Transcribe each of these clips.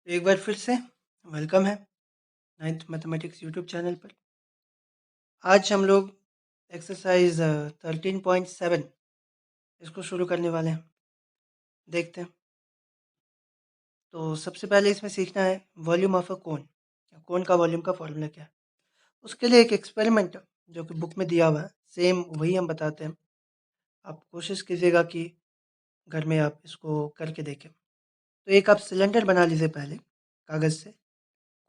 एक बार फिर से वेलकम है नाइन्थ मैथमेटिक्स यूट्यूब चैनल पर। आज हम लोग एक्सरसाइज 13.7 इसको शुरू करने वाले हैं। देखते हैं। तो सबसे पहले इसमें सीखना है वॉल्यूम ऑफ अ कोन। कोन का वॉल्यूम का फॉर्मूला क्या है। उसके लिए एक एक्सपेरिमेंट जो कि बुक में दिया हुआ है, सेम वही हम बताते हैं। आप कोशिश कीजिएगा कि घर में आप इसको करके देखें। तो एक आप सिलेंडर बना लीजिए पहले कागज़ से।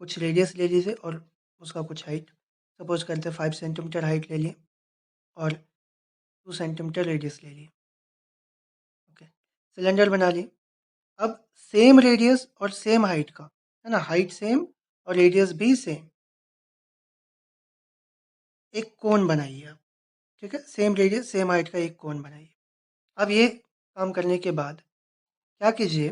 कुछ रेडियस ले लीजिए और उसका कुछ हाइट, सपोज करते हैं 5 सेंटीमीटर हाइट ले लिए और 2 सेंटीमीटर रेडियस ले लिए। ओके, सिलेंडर बना लिए। अब सेम रेडियस और सेम हाइट का, है ना, हाइट सेम और रेडियस भी सेम, एक कोन बनाइए आप। ठीक है, सेम रेडियस सेम हाइट का एक कोन बनाइए। अब ये काम करने के बाद क्या कीजिए,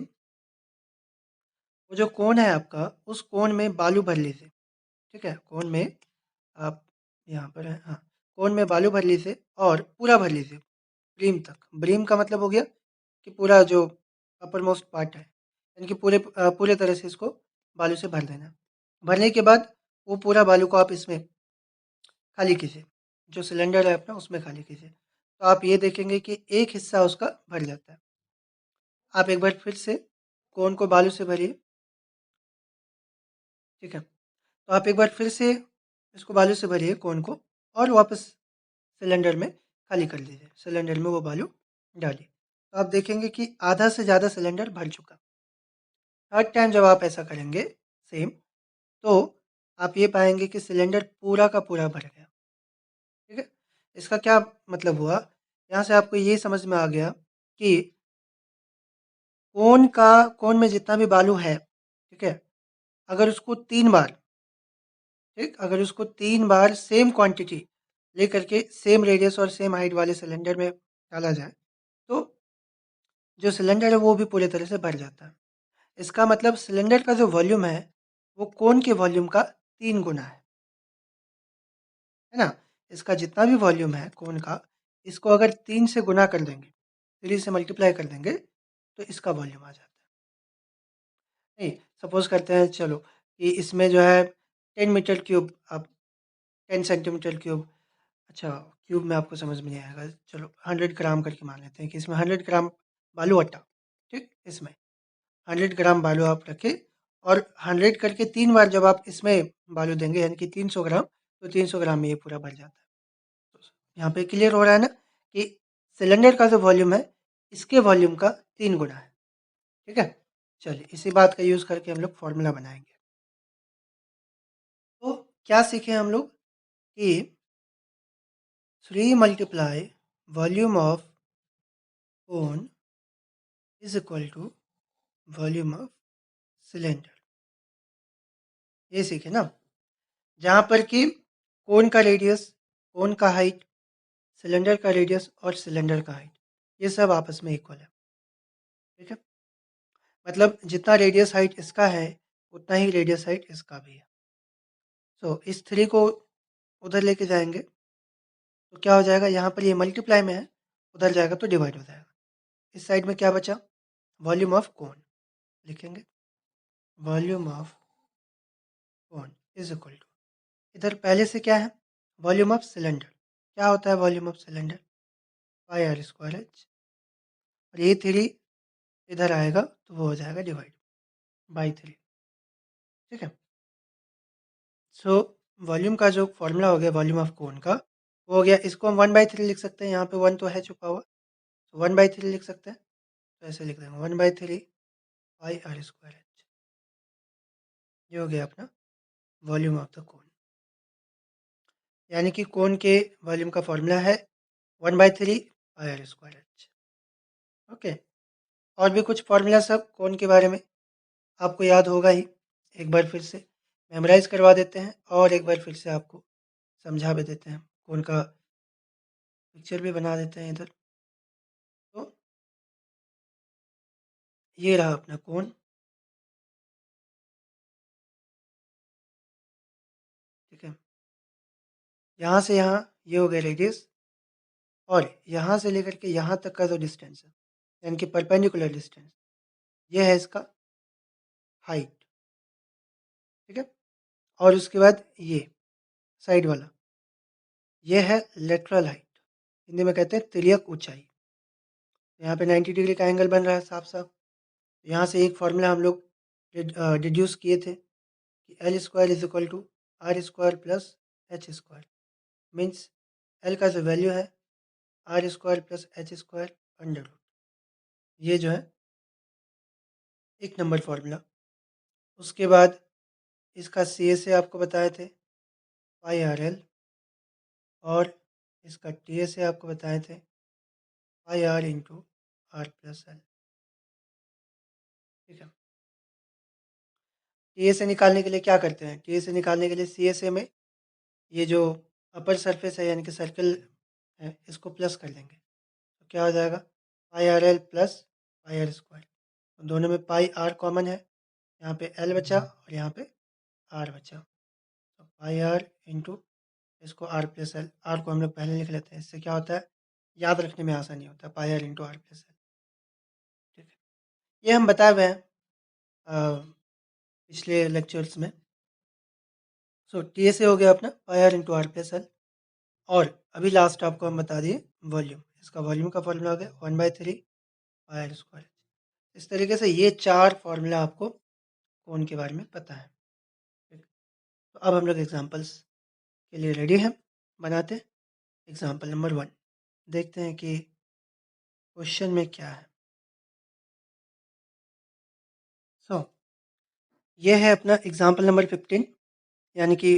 वो जो कोन है आपका, उस कोन में बालू भर लीजिए। ठीक है, कोन में आप यहाँ पर है, हाँ, कोन में बालू भर लीजिए और पूरा भर लीजिए ब्रीम तक। ब्रीम का मतलब हो गया कि पूरा जो अपर मोस्ट पार्ट है, यानी कि पूरे तरह से इसको बालू से भर देना है। भरने के बाद वो पूरा बालू को आप इसमें खाली कीजिए, जो सिलेंडर है अपना उसमें खाली कीजिए। तो आप ये देखेंगे कि एक हिस्सा उसका भर जाता है। आप एक बार फिर से कोन को बालू से भरिए। ठीक है, तो आप एक बार फिर से इसको बालू से भरिए कोन को, और वापस सिलेंडर में खाली कर दीजिए। सिलेंडर में वो बालू डालिए, तो आप देखेंगे कि आधा से ज़्यादा सिलेंडर भर चुका। थर्ड टाइम जब आप ऐसा करेंगे सेम, तो आप ये पाएंगे कि सिलेंडर पूरा का पूरा भर गया। ठीक है, इसका क्या मतलब हुआ, यहाँ से आपको ये समझ में आ गया कि कोन में जितना भी बालू है, ठीक है, अगर उसको 3 बार, ठीक, अगर उसको 3 बार सेम क्वांटिटी लेकर के सेम रेडियस और सेम हाइट वाले सिलेंडर में डाला जाए, तो जो सिलेंडर है वो भी पूरे तरह से भर जाता है। इसका मतलब सिलेंडर का जो वॉल्यूम है वो कोन के वॉल्यूम का 3 गुना है ना। इसका जितना भी वॉल्यूम है कोन का, इसको अगर 3 से गुना कर देंगे, 3 से मल्टीप्लाई कर देंगे, तो इसका वॉल्यूम आ जाता है। नहीं, सपोज करते हैं चलो कि इसमें जो है 10 मीटर क्यूब, आप 10 सेंटीमीटर क्यूब, अच्छा क्यूब में आपको समझ में नहीं आएगा, चलो 100 ग्राम करके मान लेते हैं कि इसमें 100 ग्राम बालू अट्टा। ठीक, इसमें 100 ग्राम बालू आप रखें, और 100 करके 3 बार जब आप इसमें बालू देंगे, यानी कि 300 ग्राम, तो 300 ग्राम में ये पूरा भर जाता है। तो यहाँ पे क्लियर हो रहा है ना कि सिलेंडर का जो वॉल्यूम है इसके वॉल्यूम का 3 गुना है। ठीक है, चलिए इसी बात का यूज़ करके हम लोग फॉर्मूला बनाएंगे। तो क्या सीखे हम लोग कि 3 × volume of cone is equal to volume of cylinder. ये सीखे ना, जहाँ पर कि कोन का रेडियस, कोन का हाइट, सिलेंडर का रेडियस और सिलेंडर का हाइट, ये सब आपस में इक्वल है। ठीक है, मतलब जितना रेडियस हाइट इसका है उतना ही रेडियस हाइट इसका भी है। तो इस 3 को उधर लेके जाएंगे तो क्या हो जाएगा, यहाँ पर ये मल्टीप्लाई में है, उधर जाएगा तो डिवाइड हो जाएगा। इस साइड में क्या बचा, वॉल्यूम ऑफ कोन लिखेंगे। Volume of cone is equal to, इधर पहले से क्या है, वॉल्यूम ऑफ सिलेंडर। क्या होता है volume of cylinder, pi are square h, और ये 3 इधर आएगा तो वो हो जाएगा डिवाइड बाई 3। ठीक है, सो वॉल्यूम का जो फॉर्मूला हो गया वॉल्यूम ऑफ कोन का, वो हो गया, इसको हम 1/3 लिख सकते हैं, यहाँ पे 1 तो है छुपा हुआ, तो 1/3 लिख सकते हैं। तो ऐसे लिख देंगे 1/3 पाई आर स्क्वायर एच। ये हो गया अपना वॉल्यूम ऑफ द कोन, यानी कि कोन के वॉल्यूम का फॉर्मूला है 1/3 pi are square H. Okay, और भी कुछ फॉर्मूला सब कोन के बारे में आपको याद होगा ही, एक बार फिर से मेमोराइज करवा देते हैं और एक बार फिर से आपको समझा भी देते हैं। कोन का पिक्चर भी बना देते हैं इधर। तो ये रहा अपना कोन। ठीक है, यहाँ से यहाँ ये हो गया रेडियस, और यहाँ से लेकर के यहाँ तक का जो डिस्टेंस है, यानी कि परपेंडिकुलर डिस्टेंस, ये है इसका हाइट। ठीक है। और उसके बाद ये साइड वाला, ये है लेटरल हाइट, हिंदी में कहते हैं तिर्यक ऊंचाई। यहाँ पे 90 डिग्री का एंगल बन रहा है साफ साफ। यहाँ से एक फॉर्मूला हम लोग डिड्यूस किए थे कि l square is equal to are square plus H square, means l का जो वैल्यू है r square plus H square under root. ये जो है एक नंबर फॉर्मूला। उसके बाद इसका सी एस ए आपको बताए थे पाई आर एल, और इसका टी एस ए आपको बताए थे pi r into r plus l. ठीक है। टी एस ए निकालने के लिए क्या करते हैं, टी एस ए निकालने के लिए सी एस ए में ये जो अपर सरफेस है यानी कि सर्कल है इसको प्लस कर देंगे, तो क्या हो जाएगा pi r l plus pi are square. तो दोनों में पाई आर कॉमन है, यहाँ पे एल बचा और यहाँ पे आर बचा, तो पाई आर इंटू इसको आर प्लस एल, आर को हम लोग पहले लिख लेते हैं, इससे क्या होता है याद रखने में आसानी होता है, pi r into r plus l. ठीक है, ये हम बताए हुए हैं पिछले लेक्चर्स में। सो टी एस ए हो गया अपना pi r into r plus l. और अभी लास्ट आपको हम बता दिए वॉल्यूम, इसका वॉल्यूम का फॉर्मूला हो गया 1/3 पाई आर स्क्वायर। इस तरीके से ये 4 फार्मूला आपको कोन के बारे में पता है। ठीक। तो अब हम लोग एग्जांपल्स के लिए रेडी हैं, बनाते हैं। एग्जांपल नंबर 1 देखते हैं कि क्वेश्चन में क्या है। सो ये है अपना एग्जांपल नंबर 15, यानी कि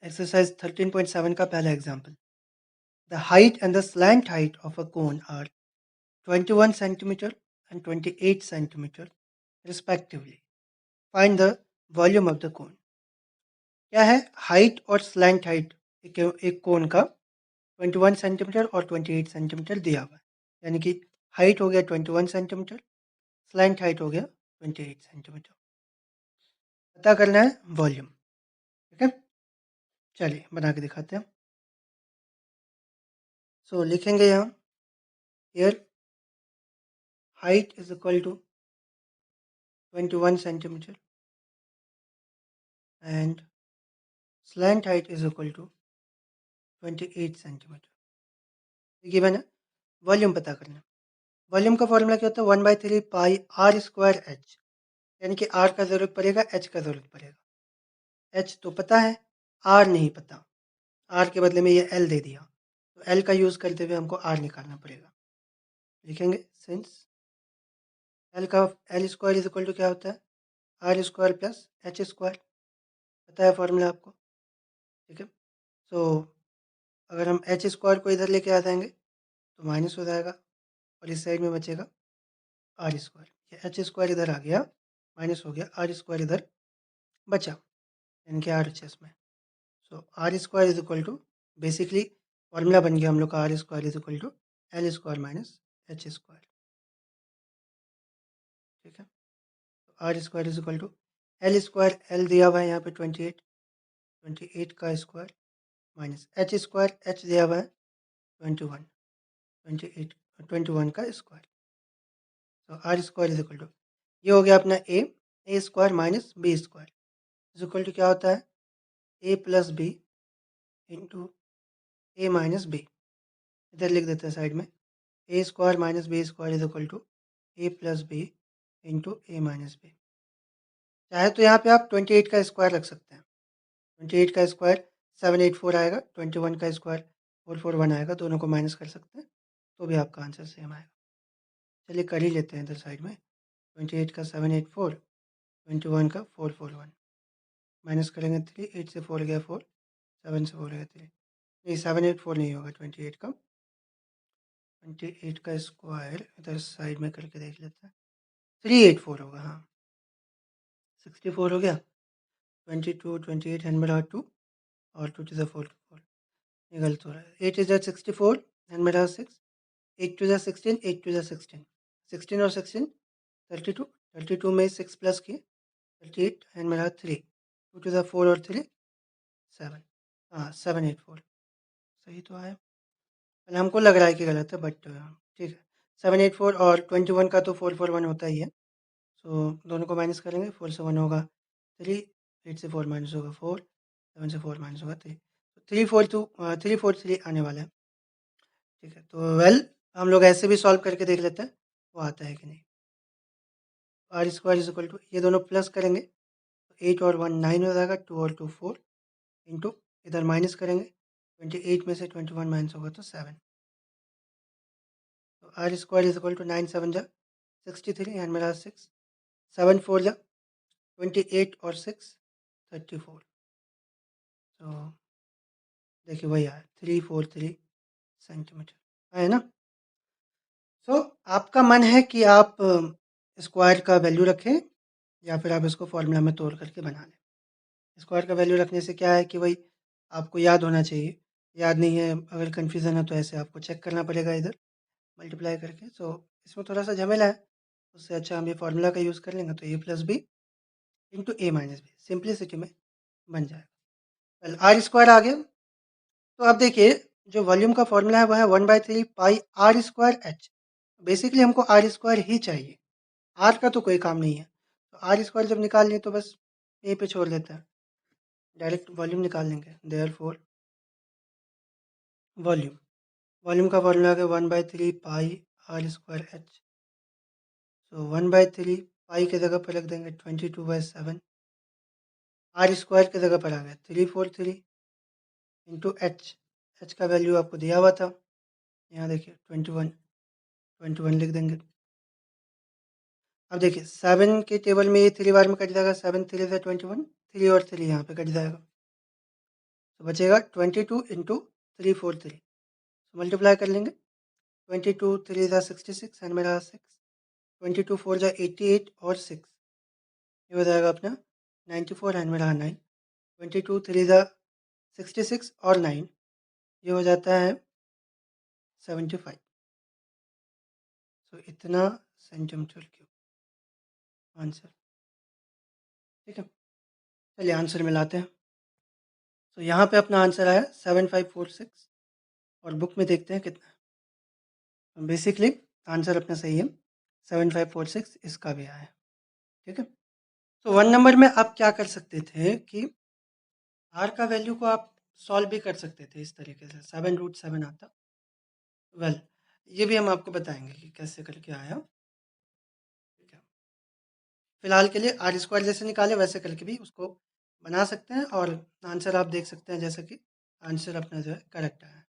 एक्सरसाइज 13.7 का पहला example. The height and the slant height of a cone are 21 centimetre and 28 centimetre respectively. Find the volume of the cone. क्या है हाइट और स्लैंट हाइट, एक कोन का 21 सेंटीमीटर और 28 सेंटीमीटर दिया हुआ है, यानी कि हाइट हो गया 21 सेंटीमीटर, स्लैंट हाइट हो गया 28 सेंटीमीटर। पता करना है वॉल्यूम। ठीक है, चलिए बना के दिखाते हैं। सो लिखेंगे यहाँ here height is equal to 21 centimetre and slant height is equal to 28 centimetre. देखिए मैंने वॉल्यूम पता करना। वॉल्यूम का फॉर्मूला क्या होता है 1/3 पाई आर स्क्वायर एच, यानी कि आर का ज़रूरत पड़ेगा एच का ज़रूरत पड़ेगा। एच तो पता है, आर नहीं पता, आर के बदले में ये एल दे दिया, तो एल का यूज़ करते हुए हमको आर निकालना पड़ेगा। लिखेंगे सिंस एल का l square is equal to क्या होता है r square plus H square, पता है फॉर्मूला आपको। ठीक है, सो अगर हम एच स्क्वायर को इधर लेके आ जाएंगे तो माइनस हो जाएगा और इस साइड में बचेगा आर स्क्वायर। ये एच स्क्वायर इधर आ गया माइनस हो गया, आर स्क्वायर इधर बचा, यानी कि आर एच एस में। So are square is equal to basically formula बन गया हम लोग का r square is equal to l square minus H square. ठीक है, तो are square is equal to l square, l दिया हुआ है यहाँ पे 28, 28 का square minus H square, h दिया हुआ है 21, 28, 21 का स्क्वायर। तो are square is equal to ये हो गया अपना ए square minus B square is equal to क्या होता है ए प्लस बी इंटू ए माइनस बी। इधर लिख देते हैं साइड में a square minus B square is equal to a plus b into A minus b. चाहे तो यहाँ पे आप 28 का स्क्वायर रख सकते हैं, 28 का स्क्वायर 784 आएगा, 21 का स्क्वायर 441 आएगा, दोनों को माइनस कर सकते हैं तो भी आपका आंसर सेम आएगा। चलिए कर ही लेते हैं इधर साइड में, 28 का 784, 21 का 441, माइनस करेंगे 3, 8 से 4 गया 4, 7 से 4 गया 3, नहीं 784 नहीं होगा, 28 का स्क्वायर इधर साइड में करके देख लेते हैं, 384 होगा। हाँ 64 हो गया, 22, 28 हैंड में 2 और 2 टू द 4 4, ये गलत हो रहा है, 8 इज 64 हैंड में 6, 8 टू द 16, 8 टू द 16, 16 और 16 32, 32 में 6 प्लस किए 38 एंड मेरा 3, 2 टू द 4 और 3 7, हाँ 784 सही तो आया। पहले हमको लग रहा है कि गलत है बट ठीक है, 784 और 21 का तो 441 होता ही है। सो दोनों को माइनस करेंगे, 4 से 1 होगा 3, 8 से 4 माइनस होगा 4, 7 से 4 माइनस होगा 3, तो 343 आने वाला है। ठीक है, तो हम लोग ऐसे भी सॉल्व करके देख लेते हैं वो आता है कि नहीं। R square is equal to, ये दोनों प्लस करेंगे तो 8 और 1 9 हो जाएगा, 2 और 2 4, इंटू इधर माइनस करेंगे, 28 में से 21 माइनस होगा तो 7, तो are square is equal to 9 7 जा 63 एंड मेरा 6, 7 4 जा 28 और 6 34, तो देखिए वही आया 343 सेंटीमीटर है ना। तो आपका मन है कि आप स्क्वायर का वैल्यू रखें या फिर आप इसको फॉर्मूला में तोड़ करके बना लें। स्क्वायर का वैल्यू रखने से क्या है कि भाई आपको याद होना चाहिए, याद नहीं है अगर कन्फ्यूज़न है तो ऐसे आपको चेक करना पड़ेगा इधर मल्टीप्लाई करके, तो इसमें थोड़ा सा झमेला है। उससे अच्छा हम ये फार्मूला का यूज़ कर लेंगे तो ए प्लस बी इंटू ए माइनस बी सिंप्लिसिटी में बन जाएगा। वेल आर स्क्वायर आ गया, तो आप देखिए जो वॉल्यूम का फॉर्मूला है वह है 1/3 pi are square H. Basically हमको आर स्क्वायर ही चाहिए, आर का तो कोई काम नहीं है, तो आर स्क्वायर जब निकाल लें तो बस यहीं पे छोड़ देते हैं, डायरेक्ट वॉल्यूम निकाल लेंगे। देयरफॉर वॉल्यूम, वॉल्यूम का फॉर्मूला है 1/3 pi are square h, so 1/3 pi की जगह पर रख देंगे 22/7, आर स्क्वायर की जगह पर आ गया 343 इंटू एच, एच का वैल्यू आपको दिया हुआ था, यहाँ देखिए 21 लिख देंगे। अब देखिए 7 के टेबल में ये 3 बार में कट जाएगा, 7 3 से 21, 3 और 3 यहाँ पे कट जाएगा, तो बचेगा 22 इंटू 343, मल्टीप्लाई कर लेंगे, 22 3 जा 66 एंड मेरा 6, 22 4 जा 88 और 6, ये हो जाएगा अपना 94 एंड मेरा 9, 22 3 जा 66 और 9, ये हो जाता है 75, तो इतना सेंटीमीटर क्यूब आंसर। ठीक है, चलिए आंसर मिलाते हैं। तो यहाँ पे अपना आंसर आया 7546 और बुक में देखते हैं कितना है। बेसिकली आंसर अपना सही है, 7546 इसका भी आया है। ठीक है, तो 1 नंबर में आप क्या कर सकते थे कि आर का वैल्यू को आप सॉल्व भी कर सकते थे इस तरीके से, 7√7 आता। वेल ये भी हम आपको बताएंगे कि कैसे करके आया। ठीक है, फिलहाल के लिए आर स्क्वायर जैसे निकाले वैसे करके भी उसको बना सकते हैं और आंसर आप देख सकते हैं जैसे कि आंसर अपना जो है करेक्ट आया।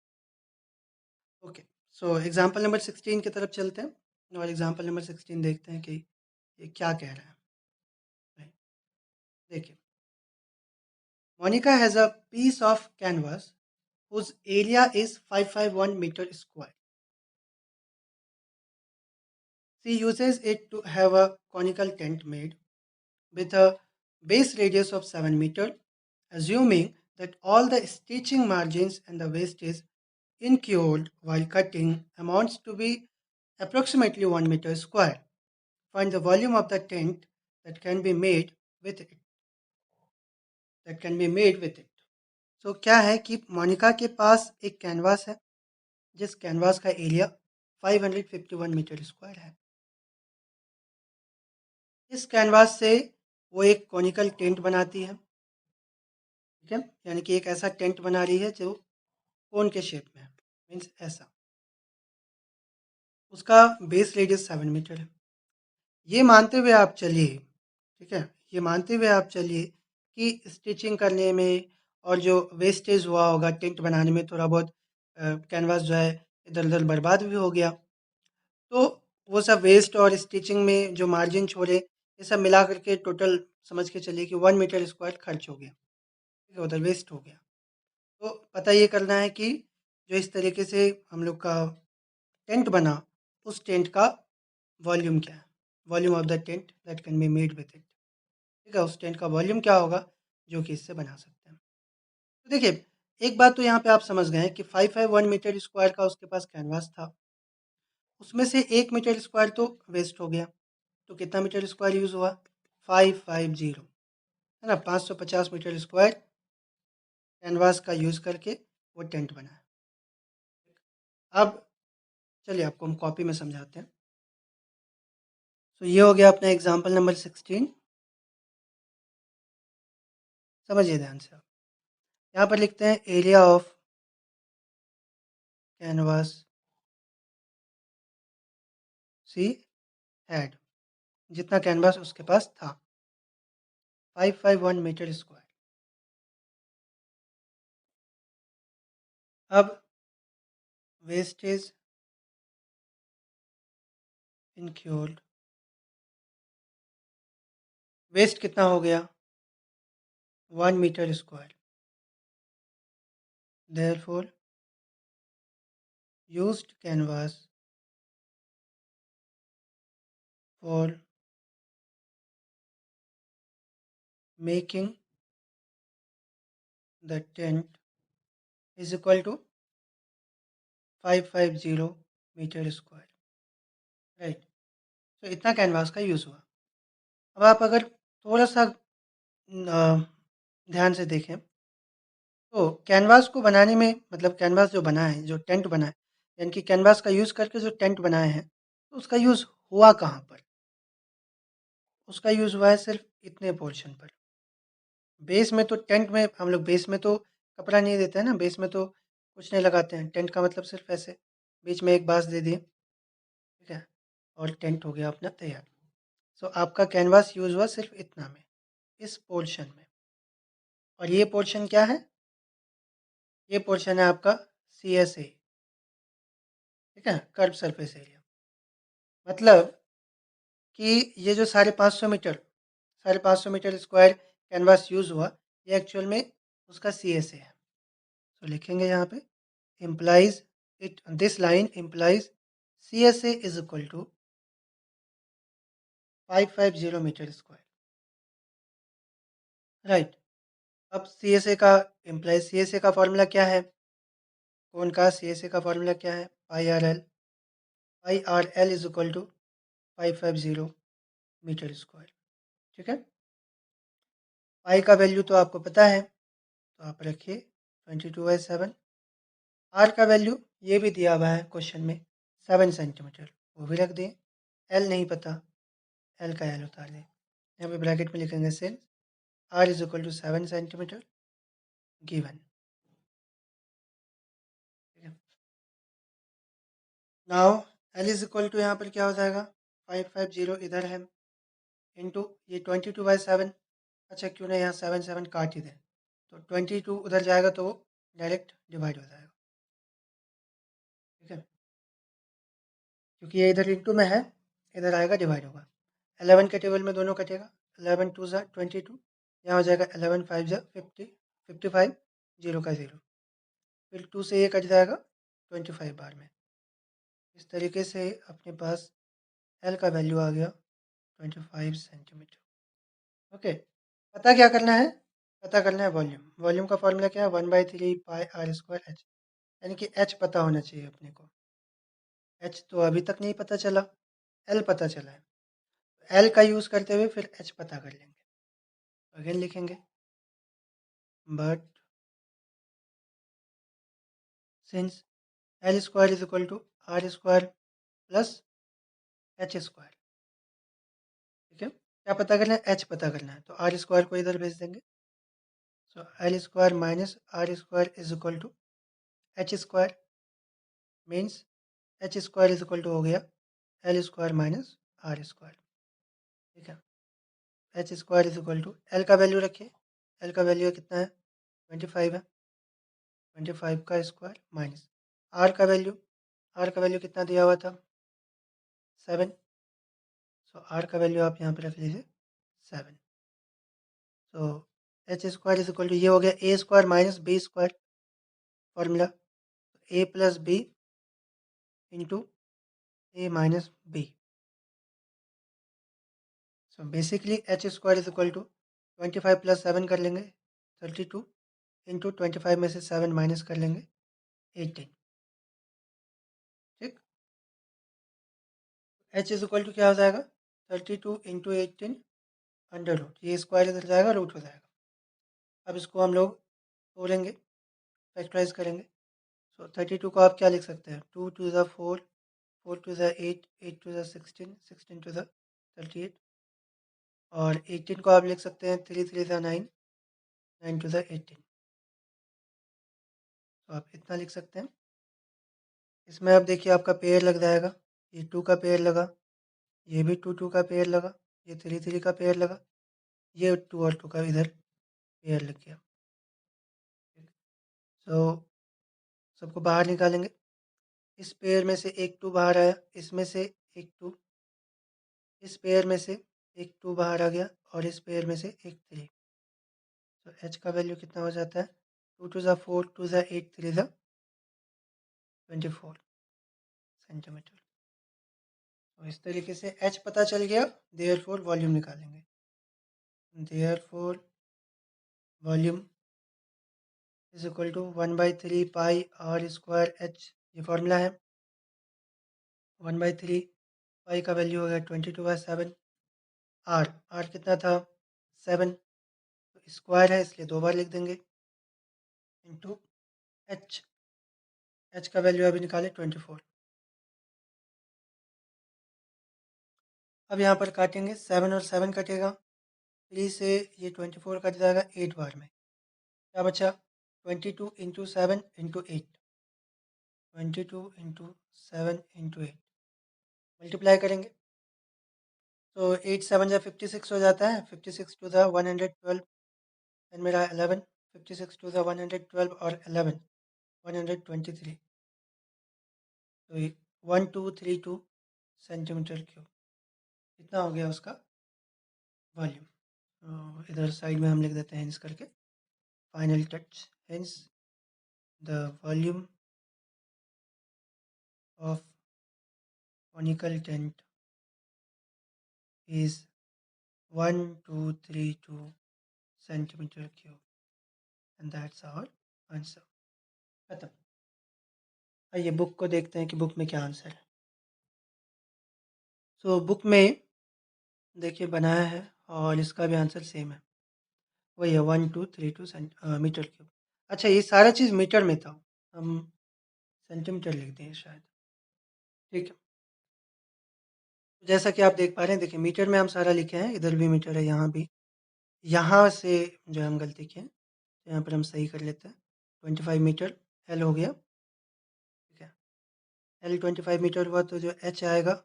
ओके, सो एग्जाम्पल नंबर 16 की तरफ चलते हैं और एग्जाम्पल नंबर 16 देखते हैं कि ये क्या कह रहा है। Right. देखिए, Monica has a piece of canvas whose area is 551 meter square. She uses it to have a conical tent made with a base radius of 7 meter, assuming that all the stitching margins and the wastage incurred while cutting amounts to be approximately 1 meter square. Find the volume of the tent that can be made with it. So क्या है कि मोनिका के पास एक canvas है जिस canvas का area 551 metre square है। इस कैनवास से वो एक कॉनिकल टेंट बनाती है। ठीक है, यानी कि एक ऐसा टेंट बना रही है जो कोन के शेप में है, मीन्स ऐसा। उसका बेस रेडियस 7 मीटर है। ये मानते हुए आप चलिए, ठीक है, ये मानते हुए आप चलिए कि स्टिचिंग करने में और जो वेस्टेज हुआ होगा टेंट बनाने में थोड़ा बहुत कैनवास जो है इधर उधर बर्बाद भी हो गया, तो वो सब वेस्ट और स्टिचिंग में जो मार्जिन छोड़े ये सब मिला करके टोटल समझ के चलिए कि 1 मीटर स्क्वायर खर्च हो गया। ठीक है, उधर वेस्ट हो गया। तो पता ये करना है कि जो इस तरीके से हम लोग का टेंट बना उस टेंट का वॉल्यूम क्या है, volume of the tent that can be made with it. ठीक है, उस टेंट का वॉल्यूम क्या होगा जो कि इससे बना सकते हैं। तो देखिए, एक बात तो यहाँ पे आप समझ गए हैं कि 551 मीटर स्क्वायर का उसके पास कैनवास था, उसमें से 1 मीटर स्क्वायर तो वेस्ट हो गया, तो कितना मीटर स्क्वायर यूज़ हुआ 550, है ना, 550 मीटर स्क्वायर कैनवास का यूज़ करके वो टेंट बना। अब चलिए आपको हम कॉपी में समझाते हैं। तो ये हो गया अपना एग्जाम्पल नंबर 16। समझिए ध्यान से आप। यहाँ पर लिखते हैं area of canvas she had, जितना कैनवास उसके पास था, 551 मीटर स्क्वायर। अब वेस्टेज इंक्योर्ड, वेस्ट कितना हो गया, 1 metre square. Therefore used canvas for making the tent is equal to 550 metre square, right. तो इतना कैनवास का यूज़ हुआ। अब आप अगर थोड़ा सा ध्यान से देखें तो कैनवास को बनाने में, मतलब कैनवास जो बना है, जो टेंट बना है, यानी कि कैनवास का यूज़ करके जो टेंट बनाए हैं, तो उसका यूज़ हुआ कहाँ पर? उसका यूज़ हुआ है सिर्फ इतने पोर्शन पर। बेस में तो, टेंट में हम लोग बेस में तो कपड़ा नहीं देते हैं ना, बेस में तो कुछ नहीं लगाते हैं। टेंट का मतलब सिर्फ ऐसे बीच में एक बांस दे दिए, ठीक है, और टेंट हो गया अपना तैयार। सो आपका कैनवास यूज़ हुआ सिर्फ इतना में, इस पोर्शन में। और ये पोर्शन क्या है? ये पोर्शन है आपका CSA, ठीक है, कर्व सरफेस एरिया। मतलब कि ये जो 550 मीटर स्क्वायर कैनवास यूज़ हुआ, ये एक्चुअल में उसका CSA है। तो लिखेंगे यहाँ पे, implies it, this line implies CSA is equal to 550 metre square, right. अब CSA का फॉर्मूला क्या है? कौन का CSA का फॉर्मूला क्या है? Pi r l is equal to 550 metre square, ठीक है। पाई का वैल्यू तो आपको पता है, तो आप रखिए 22/7। आर का वैल्यू ये भी दिया हुआ है क्वेश्चन में, 7 सेंटीमीटर, वो भी रख दिए। एल नहीं पता, एल का एल उतार दें। यहाँ पे ब्रैकेट में लिखेंगे since r is equal to 7 centimetre given, ठीक है। Now l is equal to, यहाँ पर क्या हो जाएगा, 550 इधर है, इंटू ये 22/7। अच्छा क्यों नहीं, यहाँ 7 काट ही दें, तो 22 उधर जाएगा तो वो डायरेक्ट डिवाइड हो जाएगा, ठीक है, क्योंकि ये इधर इंटू में है, इधर आएगा डिवाइड होगा। 11 के टेबल में दोनों कटेगा, 11 2 ज़ा 22, यहाँ हो जाएगा 11 5 ज़ा 50, 55, जीरो का ज़ीरो, फिर 2 से ये कट जाएगा 25 बार में। इस तरीके से अपने पास एल का वैल्यू आ गया 25 सेंटीमीटर, ओके। पता क्या करना है? पता करना है वॉल्यूम। वॉल्यूम का फॉर्मूला क्या है? 1/3 पाई आर स्क्वायर एच, यानी कि एच पता होना चाहिए अपने को। एच तो अभी तक नहीं पता चला, एल पता चला है। एल का यूज़ करते हुए फिर एच पता कर लेंगे। अगेन लिखेंगे, but since l square is equal to are square plus H square, ठीक है। क्या पता करना है? एच पता करना है, तो आर स्क्वायर को इधर भेज देंगे। So l square minus r square is equal to h square, means h square is equal to हो गया L square minus r square, ठीक है। H square is equal to, L का वैल्यू रखिए, एल का वैल्यू कितना है? 25 है, 25 का स्क्वायर माइनस आर का वैल्यू, आर का वैल्यू कितना दिया हुआ था? 7। सो आर का वैल्यू आप यहाँ पे रख लीजिए 7। So h square is equal to, ये हो गया a square minus B square, formula a plus b into A minus b. So basically h square is equal to 25 plus 7 कर लेंगे 32, इंटू 25 में से 7 माइनस कर लेंगे 18, ठीक। एच इज इक्वल टू क्या हो जाएगा? 32 इंटू 18 अंडर रूट, ये स्क्वायर इधर जाएगा, रूट हो जाएगा। अब इसको हम लोग तोड़ेंगे, फैक्टराइज करेंगे। सो 32 को आप क्या लिख सकते हैं? 2 2 ज़ा 4, 4 2 ज़ा 8, 8 2 ज़ा 16, 16 2 ज़ा 38, और 18 को आप लिख सकते हैं 3 3 ज़ा 9, 9 to the 18। तो आप इतना लिख सकते हैं। इसमें अब देखिए आपका पेयर लग जाएगा। ये 2 का पेयर लगा, ये भी 2 का पेयर लगा, ये 3 का पेयर लगा, ये 2 और 2 का इधर पेयर लग गया। तो सबको बाहर निकालेंगे। इस पेयर में से एक 2 बाहर आया, इसमें से एक 2, इस पेयर में से एक 2 बाहर आ गया और इस पेयर में से एक 3। तो h का वैल्यू कितना हो जाता है? 2 to the 4 to the 8 3 the 24 centimetre. तो इस तरीके से h पता चल गया, देयरफॉर वॉल्यूम निकालेंगे। Therefore volume is equal to 1/3 pi are square h. ये फॉर्मूला है। 1/3 पाई का वैल्यू हो गया 22/7। आर कितना था? 7। तो स्क्वायर है इसलिए 2 बार लिख देंगे, इंटू एच। एच का वैल्यू अभी निकाले 24। अब यहाँ पर काटेंगे, 7 और 7 कटेगा, 3 से ये 24 कट जाएगा 8 बार में। क्या बचा? 22 into 7 into 8। 22 into 7 into 8 multiply करेंगे तो 8 7 जा 56 हो जाता है। 56 टू द 112 एंड मेरा 11। 56 टू द 112 और 11 123। तो 1232 सेंटीमीटर क्यूब इतना हो गया उसका वॉल्यूम। तो इधर साइड में हम लिख देते हैं हेंस करके, final touch. Hence the volume of conical tent is 1232 centimeter cube and that's our answer। खत्म। आइए बुक को देखते हैं कि बुक में क्या आंसर है। सो बुक में देखिए बनाया है और इसका भी आंसर सेम है, वही है 1232 मीटर क्यूब। अच्छा ये सारा चीज़ मीटर में था, हम सेंटीमीटर लिख दें शायद। ठीक है, जैसा कि आप देख पा रहे हैं, देखिए मीटर में हम सारा लिखे हैं, इधर भी मीटर है, यहाँ भी। यहाँ से जो हम गलती किए हैं, तो यहाँ पर हम सही कर लेते हैं। 25 मीटर एल हो गया। ठीक है, एल 25 मीटर हुआ तो जो एच आएगा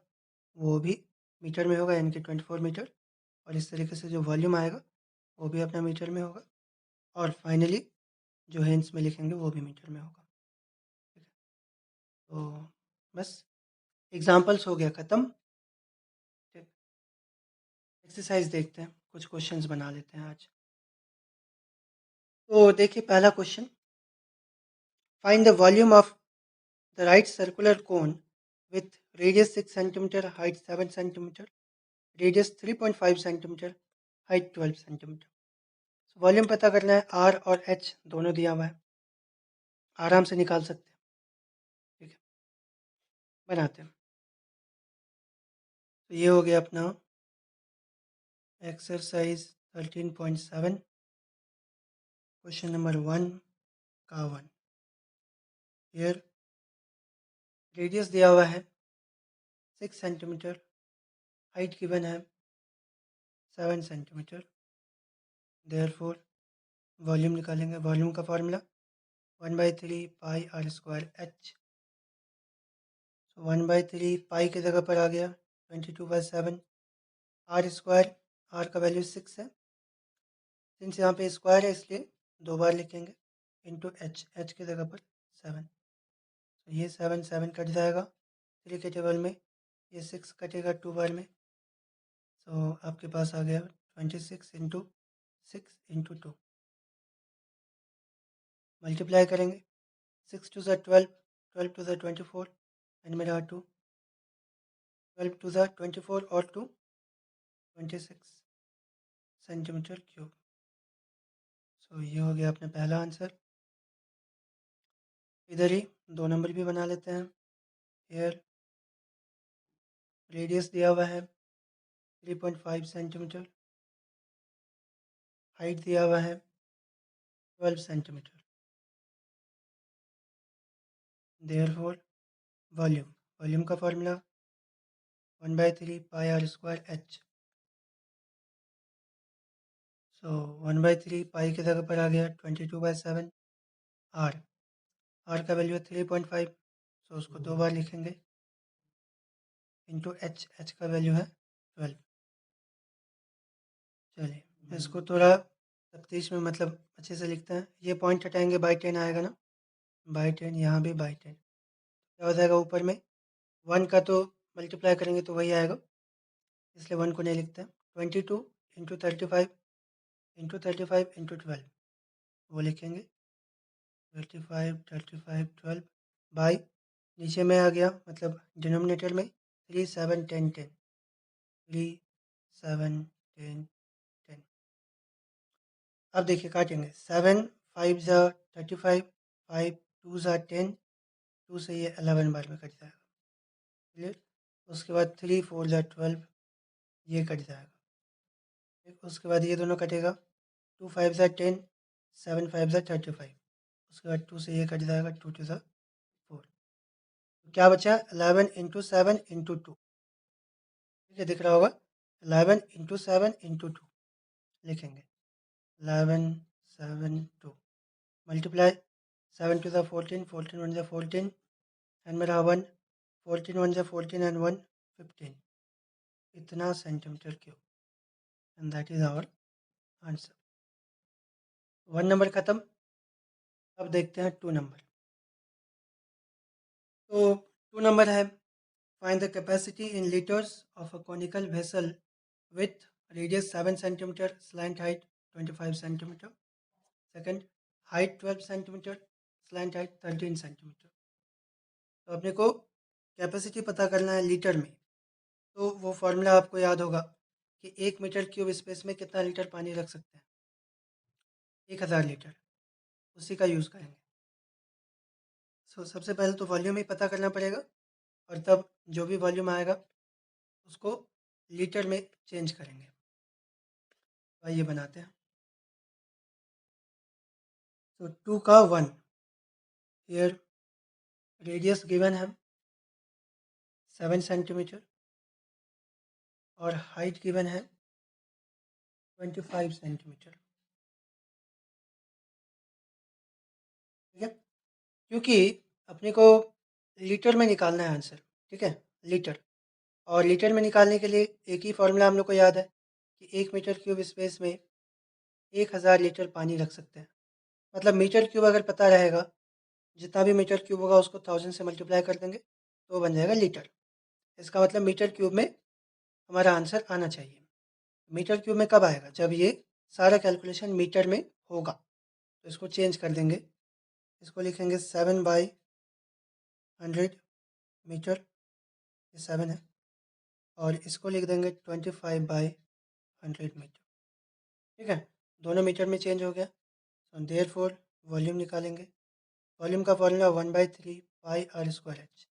वो भी मीटर में होगा, यानी कि 24 मीटर। और इस तरीके से जो वॉल्यूम आएगा वो भी अपना मीटर में होगा। और फाइनली जो हेंस में लिखेंगे वो भी मीटर में होगा। ठीक है, तो बस एग्जाम्पल्स हो गया ख़त्म। ठीक, एक्सरसाइज देखते हैं, कुछ क्वेश्चंस बना लेते हैं आज। तो देखिए पहला question, find the volume of the right circular cone with radius 6 centimeter, height 7 centimeter, radius 3.5 centimeter, height 12 centimeter। Volume पता करना है, आर और एच दोनों दिया हुआ है, आराम से निकाल सकते हैं। ठीक है, बनाते हैं। तो ये हो गया अपना एक्सरसाइज 13.7, क्वेश्चन नंबर 1 का 1। हियर रेडियस दिया हुआ है 6 सेंटीमीटर, हाइट गिवन है 7 सेंटीमीटर। देयरफॉर वॉल्यूम निकालेंगे। वॉल्यूम का formula 1/3 pi are square H. 1/3 pi की जगह पर आ गया 22/7। आर स्क्वायर, आर का वैल्यू 6 है, सिंस यहाँ पे स्क्वायर है इसलिए 2 बार लिखेंगे, इंटू एच। एच की जगह पर 7। तो ये 7 7 कट जाएगा 3 के टेबल में, ये 6 कटेगा 2 बार में। तो आपके पास आ गया 26 इंटू 6 इंटू 2। मल्टीप्लाई करेंगे, 6 टू ज़ा 12, 12 टू ज़ा 24 एंड में रहा 2। 12 टू ज़ा 24 और 2 26 सेंटीमीटर क्यूब। सो ये हो गया अपना पहला आंसर। इधर ही 2 नंबर भी बना लेते हैं। एयर रेडियस दिया हुआ है 3.5 सेंटीमीटर, हाइट दिया हुआ है 12 सेंटीमीटर। देयरफॉर वॉल्यूम, वॉल्यूम का formula 1/3 pi are square h. So 1/3 pi की जगह पर आ गया 22/7 आर। आर का वैल्यू है 3.5, सो उसको 2 बार लिखेंगे इंटू एच। एच का वैल्यू है 12। चलिए इसको थोड़ा तफ्तीश में मतलब अच्छे से लिखते हैं। ये पॉइंट हटाएंगे, बाई 10 आएगा ना, बाई 10, यहाँ भी बाई 10। क्या हो जाएगा ऊपर में, 1 का तो मल्टीप्लाई करेंगे तो वही आएगा, इसलिए 1 को नहीं लिखते हैं। 22 इंटू 35 इंटू 35 इंटू 12 वो लिखेंगे, 35 35 12 बाई, नीचे में आ गया मतलब डिनोमिनेटर में 3 7 10 10, 3 7 10 10। अब देखिए काटेंगे, 7 5 ज़ा 35, 5 2 ज़ा 10, 2 से ये 11 बार में कट जाएगा, क्लियर। उसके बाद 3 4 ज़ा 12, ये कट जाएगा। ठीक, उसके बाद ये दोनों कटेगा, 2 5 ज़ा 10, 7 5 ज़ा 35, उसके बाद 2 से ये कट जाएगा, 2 2 ज़ा 4। क्या बचा, 11 इंटू 7 इंटू 2, ठीक है, दिख रहा होगा, 11 इंटू 7 इंटू 2 लिखेंगे, 11 7 2 मल्टीप्लाई, 7 2 ज़ा 14, 14 1 ज़ा 14 एंड मेरा 1, 14 1 ज़ा 14 एंड 1 15, इतना centimetre cube, and that is our answer. 1 number खत्म। अब देखते हैं 2 नंबर। तो 2 नंबर है, find the capacity in litres of a conical vessel with radius 7 centimetre, slant height 25 centimetre, second height 12 centimetre, slant height 13 centimetre. तो अपने को capacity पता करना है लीटर में, तो वो फार्मूला आपको याद होगा कि 1 मीटर क्यूब स्पेस में कितना लीटर पानी रख सकते हैं, 1000 लीटर, उसी का यूज़ करेंगे। सो सबसे पहले तो वॉल्यूम ही पता करना पड़ेगा, और तब जो भी वॉल्यूम आएगा उसको लीटर में चेंज करेंगे। तो आइए बनाते हैं। तो 2 का 1, हियर रेडियस गिवन है 7 सेंटीमीटर और हाइट गिवन है 25 सेंटीमीटर, ठीक है। क्योंकि अपने को लीटर में निकालना है आंसर, ठीक है, लीटर। और लीटर में निकालने के लिए एक ही फॉर्मूला हम लोग को याद है कि 1 मीटर क्यूब स्पेस में 1000 लीटर पानी रख सकते हैं। मतलब मीटर क्यूब अगर पता रहेगा, जितना भी मीटर क्यूब होगा उसको 1000 से मल्टीप्लाई कर देंगे तो बन जाएगा लीटर। इसका मतलब मीटर क्यूब में हमारा आंसर आना चाहिए। मीटर क्यूब में कब आएगा, जब ये सारा कैलकुलेशन मीटर में होगा। तो इसको चेंज कर देंगे, इसको लिखेंगे 7/100 मीटर, ये 7 है, और इसको लिख देंगे 25/100 मीटर, ठीक है। दोनों मीटर में चेंज हो गया। तो देयरफॉर वॉल्यूम निकालेंगे। वॉल्यूम का formula 1/3 pi are square h.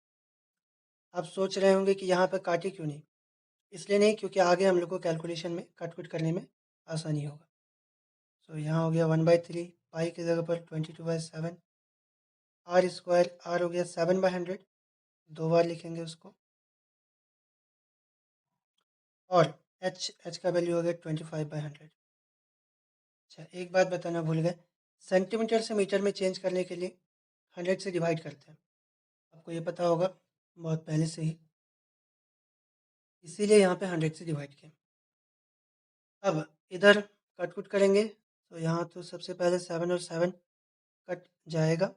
आप सोच रहे होंगे कि यहाँ पर काटे क्यों नहीं, इसलिए नहीं क्योंकि आगे हम लोग को कैलकुलेशन में कट कुट करने में आसानी होगा। सो यहाँ हो गया 1/3 पाई की जगह पर 22/7, आर स्क्वायर, आर हो गया 7/100, 2 बार लिखेंगे उसको, और एच का वैल्यू हो गया 25/100। अच्छा, एक बात बताना भूल गए, सेंटीमीटर से मीटर में चेंज करने के लिए 100 से डिवाइड करते हैं, आपको ये पता होगा बहुत पहले से ही, इसीलिए यहाँ पे 100 से डिवाइड किया। अब इधर कट कुट करेंगे, तो यहाँ तो सबसे पहले 7 और 7 कट जाएगा,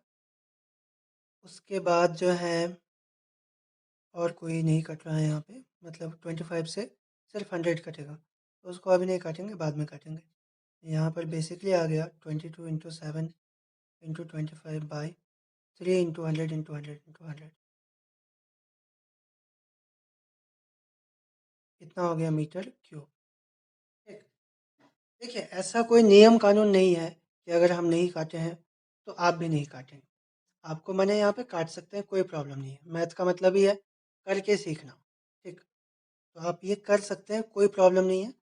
उसके बाद जो है और कोई नहीं कट रहा है यहाँ पे, मतलब 25 से सिर्फ 100 कटेगा, तो उसको अभी नहीं काटेंगे, बाद में काटेंगे। यहाँ पर बेसिकली आ गया 22 into 7 into 25/3 into 100 into 100 into 100, इतना हो गया मीटर क्यूब। ठीक, देखिए ऐसा कोई नियम कानून नहीं है कि अगर हम नहीं काटे हैं तो आप भी नहीं काटें। आपको मैंने यहाँ पे काट सकते हैं, कोई प्रॉब्लम नहीं है, मैथ का मतलब ही है करके सीखना, ठीक। तो आप ये कर सकते हैं, कोई प्रॉब्लम नहीं है,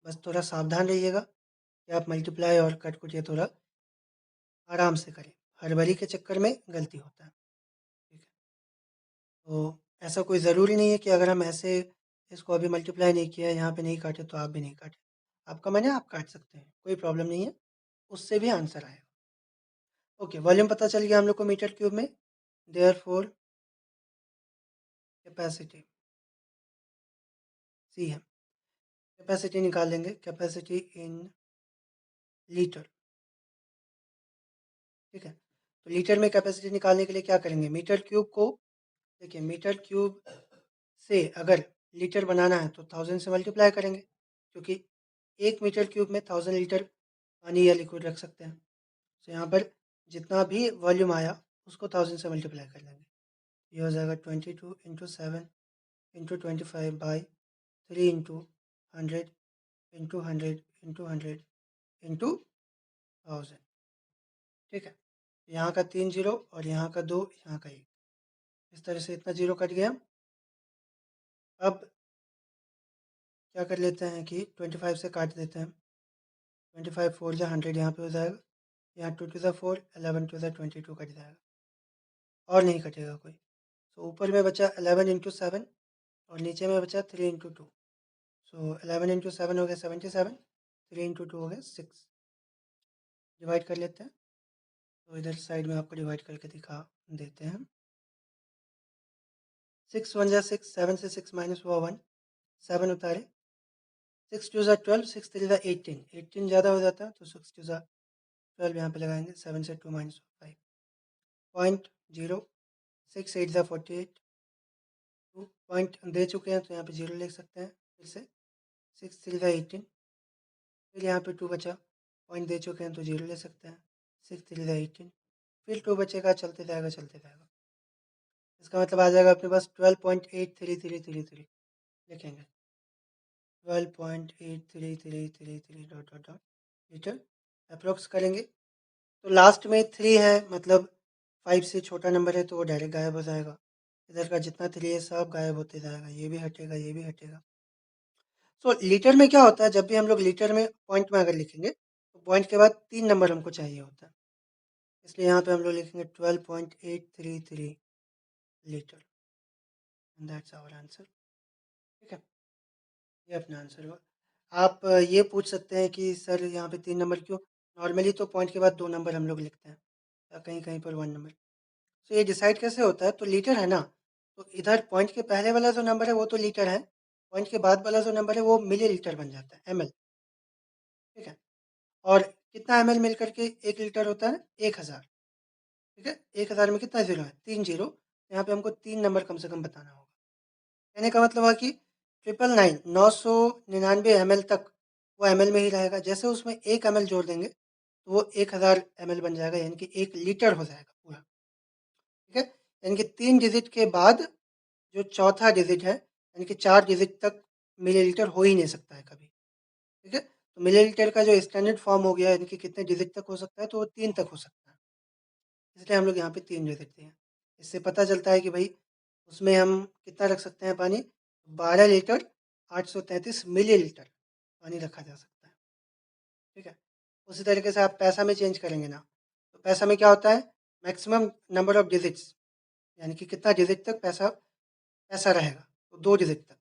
बस थोड़ा सावधान रहिएगा कि आप मल्टीप्लाई और कट कुट ये थोड़ा आराम से करें, हड़बड़ी के चक्कर में गलती होता है, ठीक है। तो ऐसा कोई ज़रूरी नहीं है कि अगर हम ऐसे इसको अभी मल्टीप्लाई नहीं किया है, यहाँ पे नहीं काटे तो आप भी नहीं काटें। आपका मन है आप काट सकते हैं, कोई प्रॉब्लम नहीं है, उससे भी आंसर आएगा। ओके, वॉल्यूम पता चल गया हम लोग को मीटर क्यूब में। देयरफॉर कैपेसिटी सी है, कैपेसिटी निकाल लेंगे, कैपेसिटी इन लीटर। ठीक है, तो लीटर में कैपेसिटी निकालने के लिए क्या करेंगे, मीटर क्यूब को, देखिए मीटर क्यूब से अगर लीटर बनाना है तो 1000 से मल्टीप्लाई करेंगे, क्योंकि 1 मीटर क्यूब में 1000 लीटर पानी या लिक्विड रख सकते हैं। तो यहाँ पर जितना भी वॉल्यूम आया उसको 1000 से मल्टीप्लाई कर लेंगे। ये हो जाएगा 22 × 7 × 25/3×100 × 100 × 1000। ठीक है, यहाँ का 3 जीरो और यहाँ का 2, यहाँ का 1, इस तरह से इतना जीरो कट गया। अब क्या कर लेते हैं कि 25 से काट देते हैं, 25 4 जा 100 यहाँ पे हो जाएगा, यहाँ 2 टू ज़ा 4, 11 टू ज़ा 22 कट जाएगा, और नहीं कटेगा कोई। तो ऊपर में बचा 11 × 7 और नीचे में बचा 3 × 2। सो 11 × 7 हो गया 77, 3 × 2 हो गया 6। डिवाइड कर लेते हैं, तो इधर साइड में आपको डिवाइड करके दिखा देते हैं। 6 1 जा 6, 7 से 6 माइनस हुआ 1, 7 उतारे, 6 2 ज़ा 12, 6 3 ज़ा 18, 18 ज़्यादा हो जाता है तो 6 2 ज़ा 12 यहाँ पे लगाएंगे, 7 से 2 माइनस 5, 0.0, 6 8 ज़ा 48, 2 पॉइंट दे चुके हैं तो यहाँ पे 0 लिख सकते हैं। फिर से 6 3 ज़ा 18, फिर यहाँ पे 2 बचा, पॉइंट दे चुके हैं तो 0 ले सकते हैं, 6 3 ज़ा 18, फिर 2 बचेगा, चलते जाएगा चलते जाएगा। इसका मतलब आ जाएगा अपने पास 12.83333 लिखेंगे, 12.83333 dot dot dot litre approx करेंगे। तो लास्ट में 3 है, मतलब 5 से छोटा नंबर है तो वो डायरेक्ट गायब हो जाएगा। इधर का जितना 3 है सब गायब होते जाएगा, ये भी हटेगा ये भी हटेगा। तो लीटर में क्या होता है, जब भी हम लोग लीटर में पॉइंट में अगर लिखेंगे तो पॉइंट के बाद 3 नंबर हमको चाहिए होता है, इसलिए यहाँ पे हम लोग लिखेंगे 12.833 litre, and that's our answer. ठीक है, ये अपना आंसर हुआ। आप ये पूछ सकते हैं कि सर यहाँ पे 3 नंबर क्यों, नॉर्मली तो पॉइंट के बाद 2 नंबर हम लोग लिखते हैं, या कहीं कहीं पर 1 नंबर। तो ये डिसाइड कैसे होता है, तो लीटर है ना, तो इधर पॉइंट के पहले वाला जो नंबर है वो तो लीटर है, पॉइंट के बाद वाला जो नंबर है वो मिली लीटर बन जाता है, ml। ठीक है, और कितना ml मिल करके 1 लीटर होता है, 1000। ठीक है, 1000 में कितना जीरो है, 3 जीरो, यहाँ पे हमको 3 नंबर कम से कम बताना होगा। कहने का मतलब है कि 999 999 ml तक वो ml में ही रहेगा, जैसे उसमें 1 ml जोड़ देंगे तो वो 1000 ml बन जाएगा, यानी कि 1 लीटर हो जाएगा पूरा। ठीक है, यानी कि 3 डिजिट के बाद जो चौथा डिजिट है, यानी कि 4 डिजिट तक मिलीलीटर हो ही नहीं सकता है कभी। ठीक है, तो मिलीलीटर का जो स्टैंडर्ड फॉर्म हो गया, यानी कि कितने डिजिट तक हो सकता है, तो वो 3 तक हो सकता है, इसलिए हम लोग यहाँ पे 3 डिजिट दिए हैं। इससे पता चलता है कि भाई उसमें हम कितना रख सकते हैं पानी, 12 लीटर 833 मिलीलीटर पानी रखा जा सकता है। ठीक है, उसी तरीके से आप पैसा में चेंज करेंगे ना, तो पैसा में क्या होता है, मैक्सिमम नंबर ऑफ डिजिट्स, यानी कि कितना डिजिट तक पैसा पैसा रहेगा, तो 2 डिजिट तक,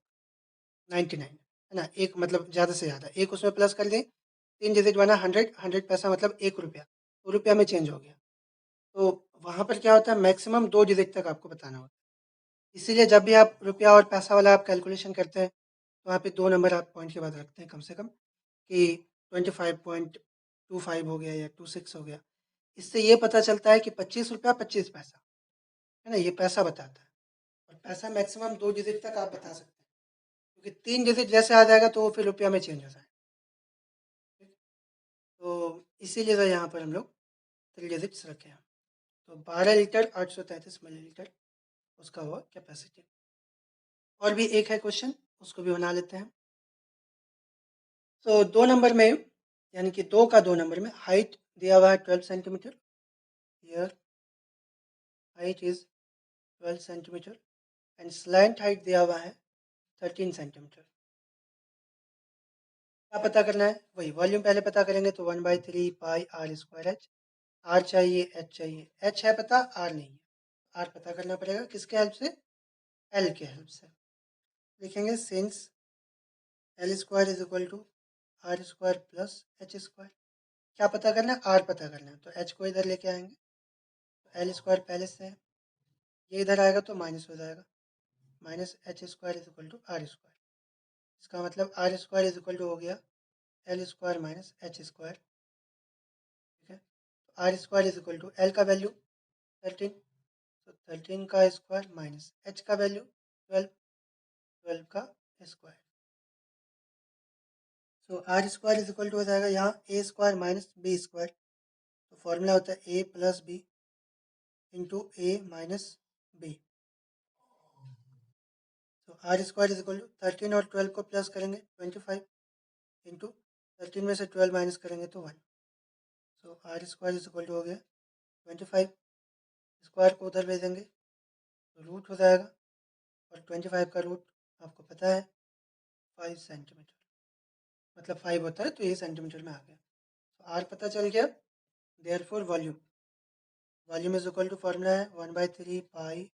99 है ना, एक मतलब ज़्यादा से ज़्यादा एक उसमें प्लस कर दें, 3 डिजिट बना 100, 100 पैसा मतलब 1 रुपया, तो रुपया में चेंज हो गया। तो वहाँ पर क्या होता है, मैक्सिमम 2 डिजिट तक आपको बताना होता है, इसीलिए जब भी आप रुपया और पैसा वाला आप कैलकुलेशन करते हैं तो वहाँ पे 2 नंबर आप पॉइंट के बाद रखते हैं कम से कम, कि 25.25 हो गया या 26 हो गया। इससे ये पता चलता है कि 25 रुपया 25 पैसा, है ना, ये पैसा बताता है। और पैसा मैक्सिमम 2 डिजिट तक आप बता सकते हैं, क्योंकि 3 डिजिट जैसे आ जाएगा तो वो फिर रुपया में चेंज हो जाएगा। ठीक? तो इसीलिए तो यहाँ पर हम लोग 3 डिजिट्स रखे हैं। तो 12 लीटर 833 मिलीलीटर उसका हुआ कैपेसिटी। और भी एक है क्वेश्चन, उसको भी बना लेते हैं। तो 2 नंबर में, यानी कि 2 का 2 नंबर में हाइट दिया हुआ है 12 centimetre, here height is 12 centimetre and slant height दिया हुआ है 13 सेंटीमीटर। क्या पता करना है, वही वॉल्यूम पहले पता करेंगे, तो 1/3 पाई r² h। आर चाहिए, एच चाहिए, एच है पता, आर नहीं है, आर पता करना पड़ेगा किसके हेल्प से, एल के हेल्प से। लिखेंगे since L² is equal to are square plus H square. क्या पता करना है? आर पता करना है, तो एच को इधर लेके आएंगे, तो एल स्क्वायर पहले से है, ये इधर आएगा तो माइनस हो जाएगा, minus H square is equal to are square. इसका मतलब R square is equal to हो गया L square minus H square. ठीक है, तो are square is equal to L का वैल्यू 13, तो 13 का स्क्वायर माइनस एच का वैल्यू 12, 12 का square. So are square is equal to हो जाएगा यहाँ A square minus B square, तो फॉर्मूला होता है ए प्लस बी इंटू ए माइनस बी। तो are square is equal to 13 और 12 को प्लस करेंगे 25 इंटू 13 में से 12 माइनस करेंगे तो 1। So are square is equal to हो गया 25, स्क्वायर को उधर भेजेंगे तो रूट हो जाएगा, और 25 का रूट आपको पता है 5 सेंटीमीटर, मतलब 5 होता है तो ये सेंटीमीटर में आ गया। तो आर पता चल गया, therefore volume, volume is equal to formula है 1/3 पाई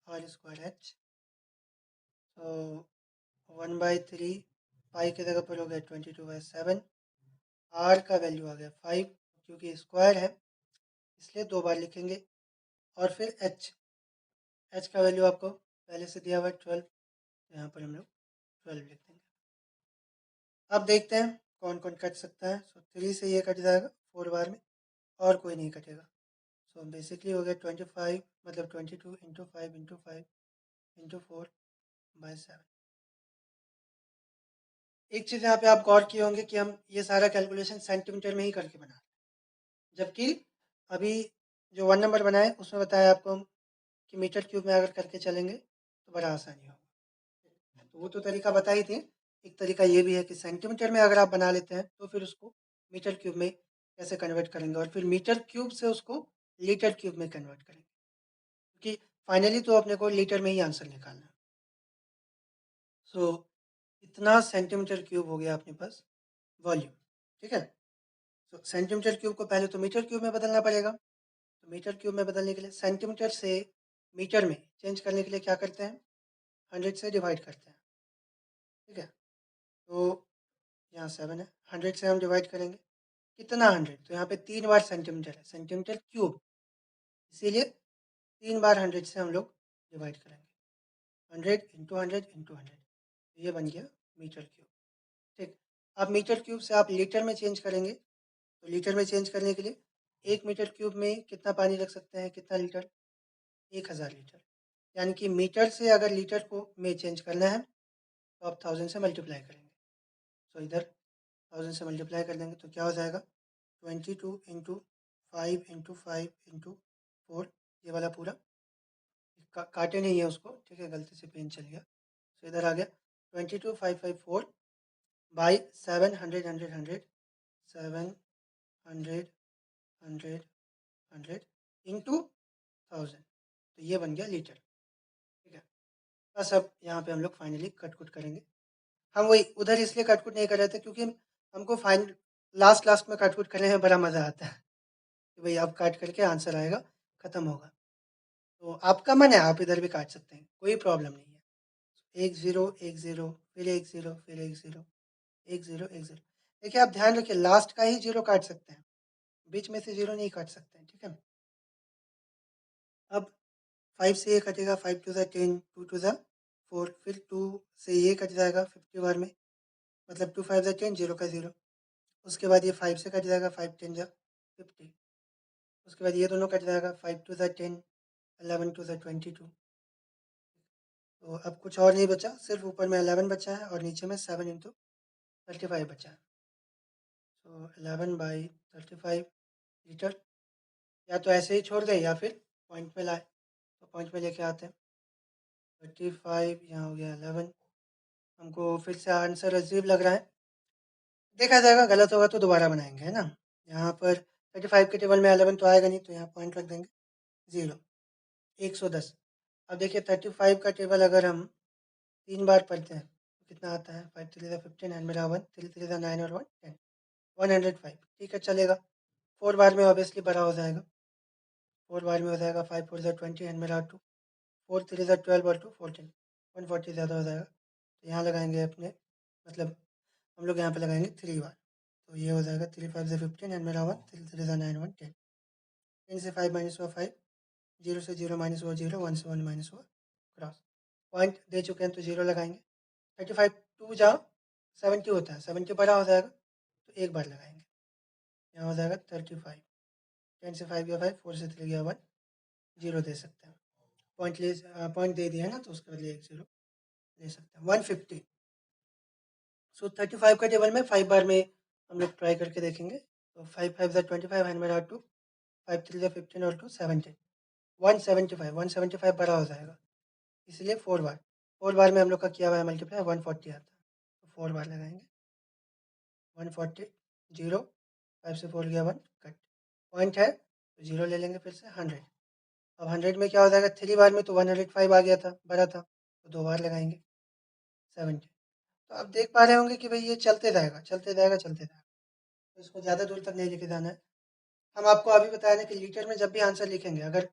आर स्क्वायर एच। तो 1/3 पाई की जगह पर हो गया 22/7, आर का वैल्यू आ गया 5, क्योंकि स्क्वायर है इसलिए 2 बार लिखेंगे, और फिर एच, एच का वैल्यू आपको पहले से दिया हुआ है 12, तो यहाँ पर हम लोग 12 लिख देंगे। अब देखते हैं कौन कौन कट सकता है। सो 3 से ये कट जाएगा 4 बार में, और कोई नहीं कटेगा। सो बेसिकली हो गया 25, मतलब 22 इंटू 5 इंटू 5 इंटू 4/7। एक चीज़ यहाँ पे आप गौर किए होंगे कि हम ये सारा कैलकुलेशन सेंटीमीटर में ही करके बना रहे हैं, जबकि अभी जो 1 नंबर बनाए उसमें बताया आपको हम कि मीटर क्यूब में अगर करके चलेंगे तो बड़ा आसानी होगा। तो वो तो तरीका बता ही थे, एक तरीका ये भी है कि सेंटीमीटर में अगर आप बना लेते हैं तो फिर उसको मीटर क्यूब में कैसे कन्वर्ट करेंगे, और फिर मीटर क्यूब से उसको लीटर क्यूब में कन्वर्ट करेंगे, क्योंकि फाइनली तो अपने को लीटर में ही आंसर निकालना है। सो इतना सेंटीमीटर क्यूब हो गया अपने पास वॉल्यूम। ठीक है, तो सेंटीमीटर क्यूब को पहले तो मीटर क्यूब में बदलना पड़ेगा, तो मीटर क्यूब में बदलने के लिए सेंटीमीटर से मीटर में चेंज करने के लिए क्या करते हैं, 100 से डिवाइड करते हैं। ठीक है, तो यहाँ 7 है, 100 से हम डिवाइड करेंगे, कितना 100, तो यहाँ पे 3 बार सेंटीमीटर है, सेंटीमीटर क्यूब, इसीलिए 3 बार 100 से हम लोग डिवाइड करेंगे, 100 इंटू 100 इंटू 100, तो ये बन गया मीटर क्यूब। ठीक, अब मीटर क्यूब से आप लीटर में चेंज करेंगे, तो लीटर में चेंज करने के लिए 1 मीटर क्यूब में कितना पानी रख सकते हैं, कितना लीटर, 1000 लीटर। यानी कि मीटर से अगर लीटर को में चेंज करना है तो आप 1000 से मल्टीप्लाई करेंगे। तो इधर 1000 से मल्टीप्लाई कर देंगे तो क्या हो जाएगा, 22 इंटू 5 इंटू 5 इंटू 4, ये वाला पूरा काटे नहीं है उसको, ठीक है, गलती से पेन चल गया, तो इधर आ गया 22,554 बाई 700 100 100 700 100 100 इंटू 1000, तो ये बन गया लीटर। ठीक है, बस अब यहाँ पे हम लोग फाइनली कट कुट करेंगे। हम वही उधर इसलिए कट कुट नहीं कर रहे थे क्योंकि हमको फाइन लास्ट लास्ट में कट कुट करने में बड़ा मज़ा आता है कि भाई अब काट करके आंसर आएगा, ख़त्म होगा। तो आपका मन है आप इधर भी काट सकते हैं, कोई प्रॉब्लम नहीं है। 1 0 1 0 फिर 1 0 फिर 1 0 1 0 1 0। देखिए आप ध्यान रखिए लास्ट का ही 0 काट सकते हैं, बीच में से 0 नहीं काट सकते हैं। ठीक है, अब 5 से ये कटेगा, 5 टू ज़ा 10 2 टू ज़ा 4, फिर 2 से ये कट जाएगा 50 बार में, मतलब 2 5 ज़ा 10 0 का 0। उसके बाद ये 5 से कट जाएगा, 5 10 ज़ा 50। उसके बाद ये दोनों कट जाएगा, 5 टू ज़ा 10 11 टू ज़ा 22। तो अब कुछ और नहीं बचा, सिर्फ ऊपर में 11 बचा है और नीचे में 7 इंटू 35 बचा है। तो 11/35 लीटर, या तो ऐसे ही छोड़ दें या फिर पॉइंट में लाए, तो पॉइंट में लेके आते हैं। 35 यहाँ हो गया 11, हमको फिर से आंसर अजीब लग रहा है, देखा जाएगा, गलत होगा तो दोबारा बनाएंगे, है ना। यहाँ पर 35 के टेबल में 11 तो आएगा नहीं, तो यहाँ पॉइंट रख देंगे 0, 110। अब देखिए 35 का टेबल अगर हम 3 बार पढ़ते हैं तो कितना आता है, 5 3 15 एंड मेरा 1 3 3 9 और 1 10, 105। ठीक है, चलेगा। 4 बार में ऑब्वियसली बड़ा हो जाएगा, 4 बार में हो जाएगा, 5 4 20 एंड मेरा 2, 4 3 12 और 2 14, 140 ज़्यादा हो जाएगा, तो यहाँ लगाएंगे अपने, मतलब हम लोग यहाँ पे लगाएंगे 3 बार। तो ये हो जाएगा 3 5 से 15 एंड मेरा 1 3 3 9 1 10। 10 से 5 माइनस हुआ 5, 0 से 0 माइनस हुआ 0, 1 से 1 माइनस हुआ क्रॉस। पॉइंट दे चुके हैं तो 0 लगाएंगे। 35 2 जहाँ 70 होता है, 70 बड़ा हो जाएगा तो एक बार लगाएंगे। यहाँ हो जाएगा 35। 10 से 5 गया 5, 4 से 3 गया 1, 0 दे सकते हैं। पॉइंट दे दिया है ना, तो उसके बदले एक 0 ले सकते हैं। 150। सो 35 का टेबल में 5 बार में हम लोग ट्राई करके देखेंगे। तो 5 5 ज़ा 25 एंड मेरा 2, 5 3 ज़ा 15 और 2 17, 175। 175 बड़ा हो जाएगा, इसलिए 4 बार। 4 बार में हम लोग का किया हुआ है मल्टीप्लाई 140 आता है, तो 4 बार लगाएंगे। 140, 0, 5 से 4 गया 1, कट। पॉइंट है तो 0 ले लेंगे फिर से 100। अब 100 में क्या हो जाएगा, 3 बार में तो 105 आ गया था, बड़ा था, तो 2 बार लगाएंगे 70। तो आप देख पा रहे होंगे कि भाई ये चलते जाएगा चलते जाएगा चलते जाएगा, तो इसको ज़्यादा दूर तक नहीं लेके जाना है। हम आपको अभी बताया ना कि लीटर में जब भी आंसर लिखेंगे, अगर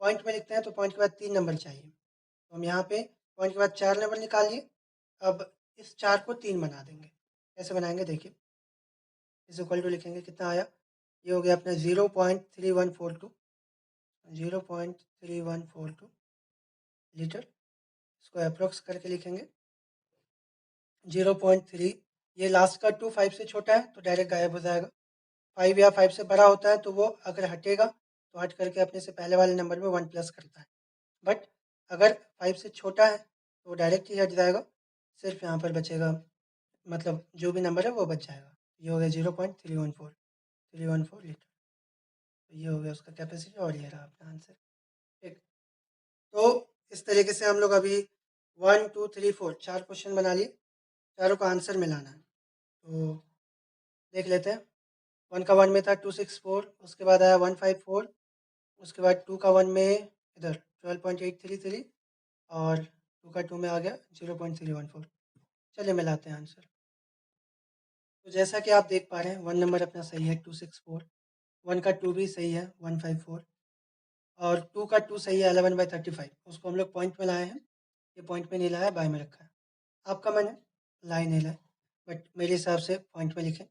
पॉइंट में लिखते हैं तो पॉइंट के बाद 3 नंबर चाहिए। तो हम यहाँ पे पॉइंट के बाद 4 नंबर निकाल लिए। अब इस 4 को 3 बना देंगे। कैसे बनाएंगे देखिए, इस इक्वल टू लिखेंगे, कितना आया, ये हो गया अपना 0.3142, 0.3142 लीटर। इसको अप्रोक्स करके लिखेंगे 0.3। ये लास्ट का 2 5 से छोटा है तो डायरेक्ट गायब हो जाएगा। 5 या 5 से बड़ा होता है तो वो अगर हटेगा तो हट करके अपने से पहले वाले नंबर में 1 प्लस करता है। बट अगर 5 से छोटा है तो डायरेक्ट ही हट जाएगा, सिर्फ यहाँ पर बचेगा, मतलब जो भी नंबर है वो बच जाएगा। ये हो गया 0.314 लीटर। तो ये हो गया उसका कैपेसिटी और ये रहा अपना आंसर। ठीक, तो इस तरीके से हम लोग अभी 1 2 3 4 4 क्वेश्चन बना लिए, चारों का आंसर मिलाना है। तो देख लेते हैं। 1 का 1 में था 264, उसके बाद आया 154, उसके बाद 2 का 1 में इधर 12.833 और 2 का 2 में आ गया 0.314। चलिए मिलाते हैं आंसर। तो जैसा कि आप देख पा रहे हैं 1 नंबर अपना सही है 264, 1 का 2 भी सही है 154 और 2 का 2 सही है 11/35। उसको हम लोग पॉइंट में लाए हैं, ये पॉइंट में नहीं लाया, बाय में रखा है। आपका मन है लाई नहीं लाए, बट मेरे हिसाब से पॉइंट में लिखें,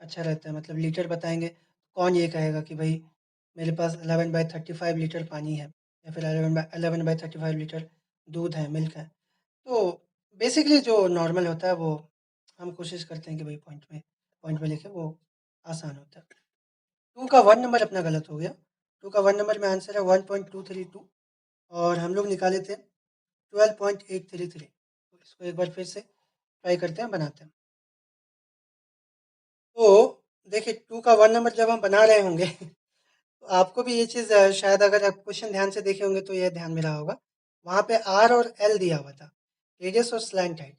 अच्छा रहता है। मतलब लीटर बताएंगे, कौन ये कहेगा कि भाई मेरे पास 11/35 लीटर पानी है या फिर 11/35 लीटर दूध है, मिल्क है। तो बेसिकली जो नॉर्मल होता है वो हम कोशिश करते हैं कि भाई पॉइंट में लिखें, वो आसान होता है। 2 का 1 नंबर अपना गलत हो गया। 2 का 1 नंबर में आंसर है 1.232 और हम लोग निकाले थे 12.833। तो इसको एक बार फिर से ट्राई करते हैं, बनाते हैं। तो देखिए 2 का 1 नंबर जब हम बना रहे होंगे तो आपको भी ये चीज़ शायद अगर आप क्वेश्चन ध्यान से देखे होंगे तो ये ध्यान में रहा होगा, वहाँ पे आर और एल दिया हुआ था, रेडियस और स्लैंट हाइट।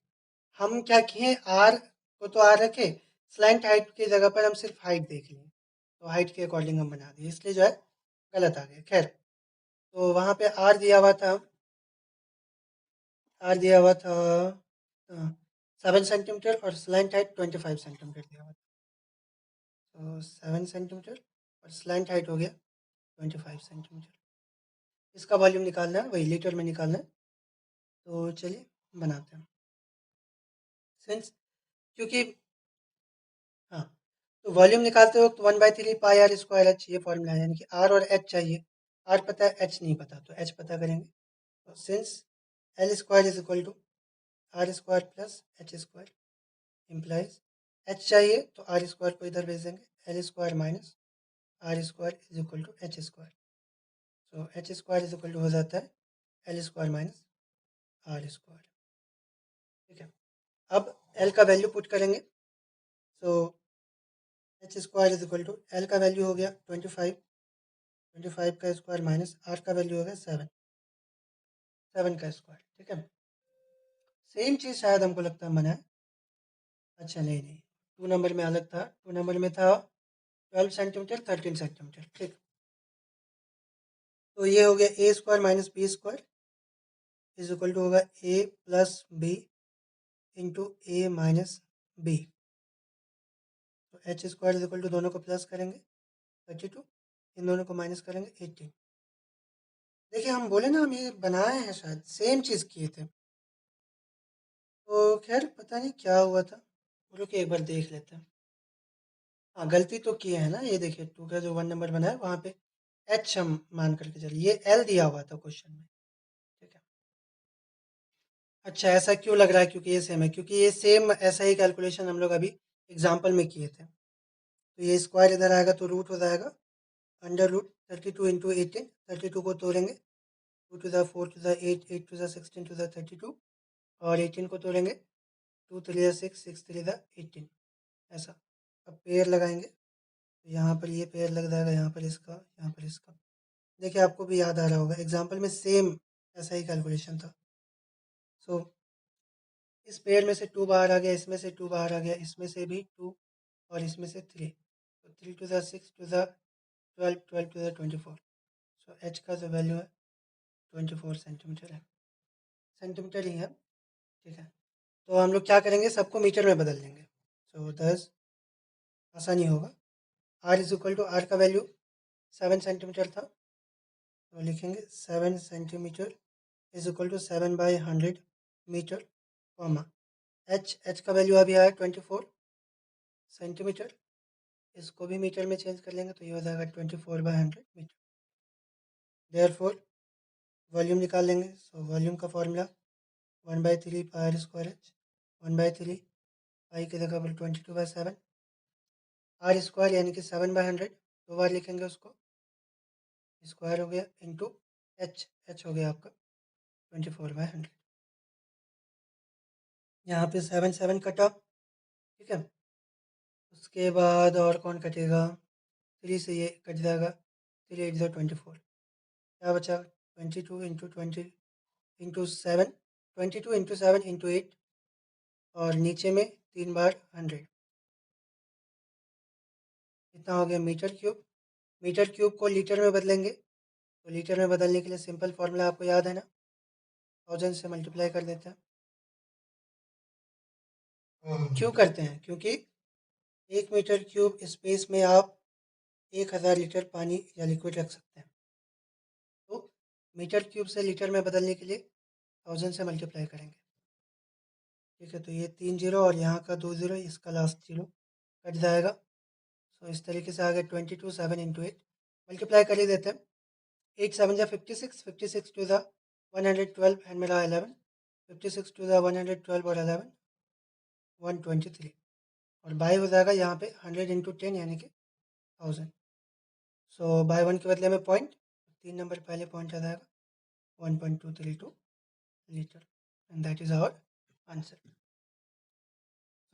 हम क्या किए, आर को तो आर रखे, स्लैंट हाइट की जगह पर हम सिर्फ हाइट देख लिए, तो हाइट के अकॉर्डिंग हम बना दिए, इसलिए जो है गलत आ गया। खैर, तो वहाँ पे आर दिया हुआ था 7 सेंटीमीटर और स्लैंट हाइट 25 सेंटीमीटर दिया हुआ था। तो 7 सेंटीमीटर और स्लैंट हाइट हो गया 25 सेंटीमीटर। इसका वॉल्यूम निकालना है, वही लीटर में निकालना है। तो चलिए बनाते हैं। सिंस क्योंकि हाँ, तो वॉल्यूम निकालते वक्त 1/3 पाई r² h, ये फॉर्मूला है, यानी कि आर और एच चाहिए। आर पता है, एच नहीं पता, तो एच पता करेंगे। तो since L² is equal to R² plus H² implies H चाहिए तो R² को इधर भेज देंगे, L² minus R² is equal to H²। तो H² इज इक्वल टू हो जाता है L² माइनस R²। ठीक है, अब L का वैल्यू पुट करेंगे। So H² is equal to L का वैल्यू हो गया 25, 25 का स्क्वायर माइनस R का वैल्यू हो गया 7, 7 का स्क्वायर। ठीक है, सेम चीज़ शायद हमको लगता है मना है। अच्छा नहीं नहीं, 2 नंबर में अलग था, 2 नंबर में था 12 सेंटीमीटर 13 सेंटीमीटर। ठीक, तो ये हो गया A² minus B² is equal to होगा A plus B into A minus B। तो H² इज इक्वल टू दोनों को प्लस करेंगे 32, इन दोनों को माइनस करेंगे 18। देखिए हम बोले ना, हम ये बनाए हैं, शायद सेम चीज़ किए थे। तो खैर पता नहीं क्या हुआ था, रुकिए एक बार देख लेते हैं। हाँ, गलती तो की है ना, ये देखिए 2 का जो 1 नंबर बना है वहाँ पे h हम मान करके चलिए, ये l दिया हुआ था क्वेश्चन में, ठीक है। अच्छा, ऐसा क्यों लग रहा है? क्योंकि ये सेम है, क्योंकि ये सेम ऐसा ही कैलकुलेशन हम लोग अभी एग्जाम्पल में किए थे। तो ये स्क्वायर इधर आएगा तो रूट हो जाएगा अंडर रूट 32 इंटू 18, 32 को तोड़ेंगे, 2 to the 4 to the 8, 8 to the 16 to the 32, और 18 को तोड़ेंगे, 2 3 6, 6 3 18, ऐसा। अब पेयर लगाएंगे तो यहाँ पर ये पेयर लग जाएगा, यहाँ पर इसका, यहाँ पर इसका। देखिए आपको भी याद आ रहा होगा एग्जाम्पल में सेम ऐसा ही कैलकुलेशन था। सो इस पेयर में से 2 बाहर आ गया, इसमें से 2 बाहर आ गया, इसमें से भी 2, और इसमें से 3, तो 3 to the 6 to the 12, 12 to the 24। So H का जो वैल्यू है 24 सेंटीमीटर है, सेंटीमीटर ही है, ठीक है। तो हम लोग क्या करेंगे, सबको मीटर में बदल देंगे। सो 10 आसानी होगा। R is equal to, R का वैल्यू 7 सेंटीमीटर था, तो लिखेंगे 7 centimetre is equal to 7/100 metre, comma H का वैल्यू अभी आया 24 सेंटीमीटर, इसको भी मीटर में चेंज कर लेंगे तो ये हो जाएगा 24/100 मीटर। देयरफॉर वॉल्यूम निकाल लेंगे, सो वॉल्यूम का formula 1/3 pi are square H, 1/3 pi की जगह पर 22/7, आर स्क्वायर यानी कि 7/100, 2 बार लिखेंगे उसको, स्क्वायर हो गया इंटू एच, एच हो गया आपका 24/100। यहाँ पे 7 7 कटा, ठीक है। उसके बाद और कौन कटेगा, 3 से ये कट जाएगा, 3 8 24, क्या बचा 22 इंटू 20 इंटू 7, 22 इंटू 7 इंटू 8, और नीचे में 3 बार 100, इतना हो गया मीटर क्यूब। मीटर क्यूब को लीटर में बदलेंगे, तो लीटर में बदलने के लिए सिंपल फार्मूला आपको याद है ना, 1000 से मल्टीप्लाई कर देते हैं। क्यों करते हैं? क्योंकि 1 मीटर क्यूब स्पेस में आप 1000 लीटर पानी या लिक्विड रख सकते हैं। तो मीटर क्यूब से लीटर में बदलने के लिए 1000 से मल्टीप्लाई करेंगे, ठीक है। तो ये 3 जीरो और यहाँ का 2 जीरो, इसका लास्ट जीरो कट जाएगा। सो इस तरीके से आ गया 22, 7 इंटू 8, मल्टीप्लाई कर ही देते हैं। 8 7 जा 56, 56 टू द 112 एंड मेरा 11, 56 टू द 112 और 11 123, और बाई हो जाएगा यहाँ पे 100 इंटू 10 यानी कि 1000। सो बाय 1 के बदले में पॉइंट, 3 नंबर पहले पॉइंट आ जाएगा 1.232 litre, and that is our answer.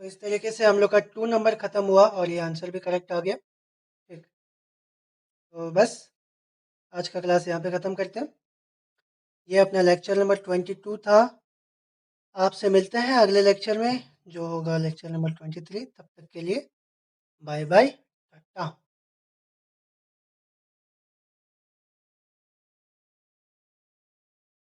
तो इस तरीके से हम लोग का 2 नंबर खत्म हुआ और ये आंसर भी करेक्ट आ गया, ठीक। तो बस आज का क्लास यहाँ पे ख़त्म करते हैं। ये अपना लेक्चर नंबर 22 था। आपसे मिलते हैं अगले लेक्चर में, जो होगा लेक्चर नंबर 23। तब तक के लिए बाय बाय, टाटा।